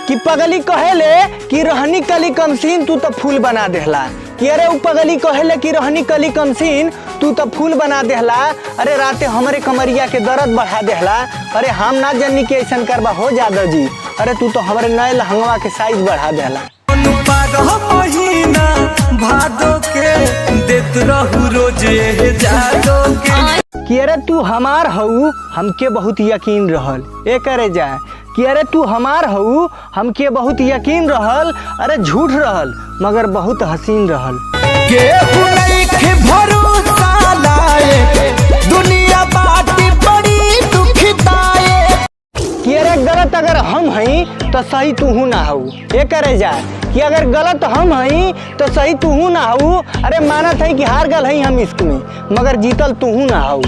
कि पगली कहेले कि रहनी कली कमसीन तू तो फूल बना देहला। कि अरे उ पगली कहेले कि रहनी कली कमसीन तू तो फूल बना देहला। अरे राते हमारे कमरिया के दर्द बढ़ा देहला। अरे हम ना जानी कि ऐसा करबा हो जादव जी। अरे तू तो हमारे नए लहंगवा के साइज बढ़ा देहला। कि अरे तू हमार हऊ हमके बहुत यकीन रहल। ए करे जाए कि अरे तू हमार हऊ हमके बहुत यकीन रहल। अरे झूठ रहल मगर बहुत हसीन रहल। दुनिया बाटी बड़ी दुखदायक। कि अरे गलत अगर हम हई तो सही तू हूँ ना हऊ। ये करे जाए कि अगर गलत हम हई तो सही तू हूँ ना हऊ। अरे मानत है कि हार गल हई हम इश्क में मगर जीतल तू हूँ ना हऊ।